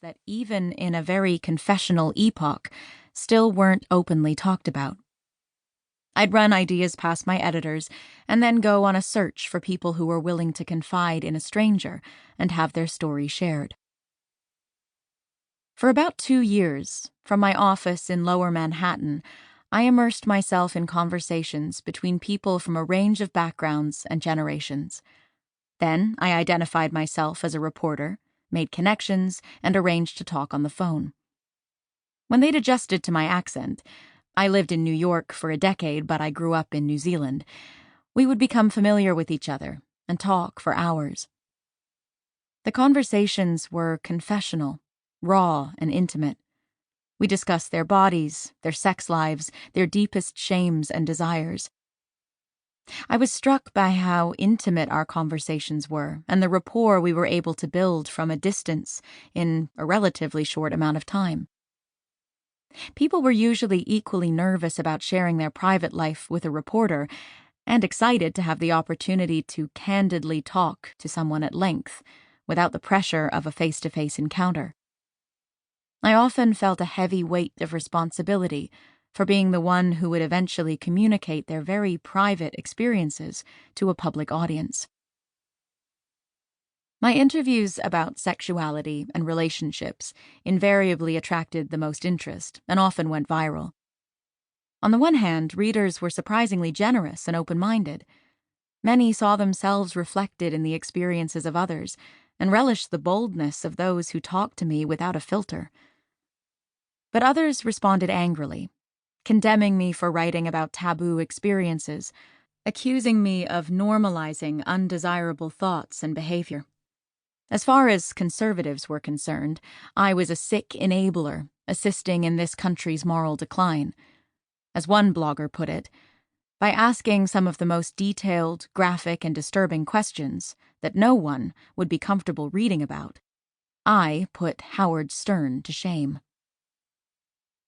that even in a very confessional epoch, still weren't openly talked about. I'd run ideas past my editors and then go on a search for people who were willing to confide in a stranger and have their story shared. For about 2 years, from my office in Lower Manhattan, I immersed myself in conversations between people from a range of backgrounds and generations. Then I identified myself as a reporter, made connections, and arranged to talk on the phone. When they'd adjusted to my accent, I lived in New York for a decade, but I grew up in New Zealand, we would become familiar with each other and talk for hours. The conversations were confessional, raw, and intimate. We discussed their bodies, their sex lives, their deepest shames and desires. I was struck by how intimate our conversations were and the rapport we were able to build from a distance in a relatively short amount of time. People were usually equally nervous about sharing their private life with a reporter and excited to have the opportunity to candidly talk to someone at length without the pressure of a face-to-face encounter. I often felt a heavy weight of responsibility for being the one who would eventually communicate their very private experiences to a public audience. My interviews about sexuality and relationships invariably attracted the most interest and often went viral. On the one hand, readers were surprisingly generous and open-minded. Many saw themselves reflected in the experiences of others and relished the boldness of those who talked to me without a filter. But others responded angrily, condemning me for writing about taboo experiences, accusing me of normalizing undesirable thoughts and behavior. As far as conservatives were concerned, I was a sick enabler assisting in this country's moral decline. As one blogger put it, by asking some of the most detailed, graphic, and disturbing questions that no one would be comfortable reading about, I put Howard Stern to shame.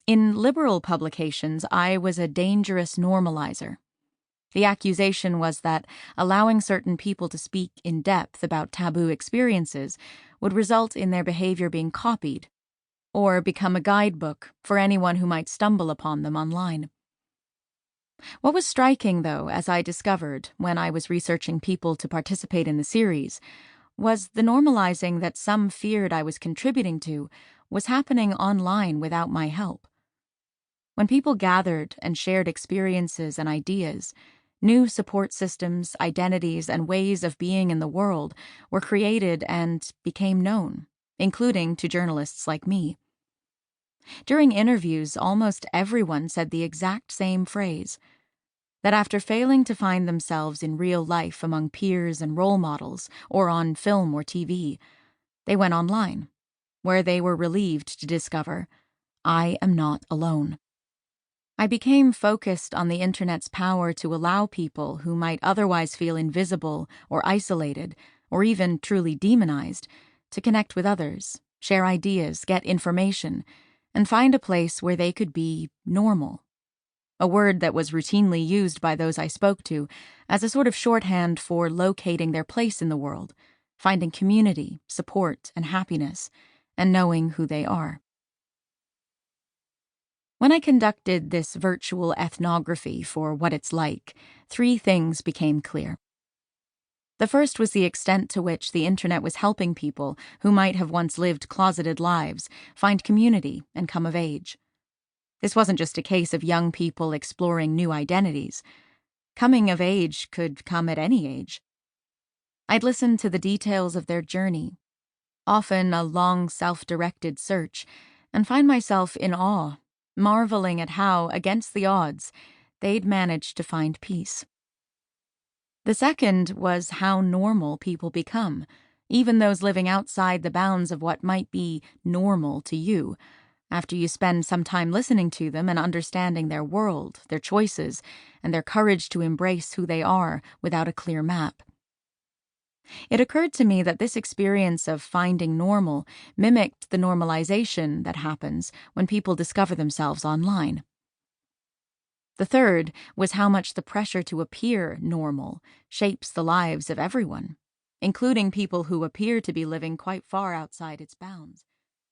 In liberal publications, I was a dangerous normalizer. The accusation was that allowing certain people to speak in depth about taboo experiences would result in their behavior being copied, or become a guidebook for anyone who might stumble upon them online. What was striking, though, as I discovered when I was researching people to participate in the series, was the normalizing that some feared I was contributing to was happening online without my help. When people gathered and shared experiences and ideas, new support systems, identities, and ways of being in the world were created and became known, including to journalists like me. During interviews, almost everyone said the exact same phrase, that after failing to find themselves in real life among peers and role models, or on film or TV, they went online, where they were relieved to discover, I am not alone. I became focused on the internet's power to allow people who might otherwise feel invisible or isolated, or even truly demonized, to connect with others, share ideas, get information, and find a place where they could be normal. A word that was routinely used by those I spoke to as a sort of shorthand for locating their place in the world, finding community, support, and happiness, and knowing who they are. When I conducted this virtual ethnography for what it's like, 3 things became clear. The first was the extent to which the internet was helping people who might have once lived closeted lives find community and come of age. This wasn't just a case of young people exploring new identities. Coming of age could come at any age. I'd listen to the details of their journey, often a long self-directed search, and find myself in awe, marveling at how, against the odds, they'd managed to find peace. The second was how normal people become, even those living outside the bounds of what might be normal to you, after you spend some time listening to them and understanding their world, their choices, and their courage to embrace who they are without a clear map. It occurred to me that this experience of finding normal mimicked the normalization that happens when people discover themselves online. The third was how much the pressure to appear normal shapes the lives of everyone, including people who appear to be living quite far outside its bounds.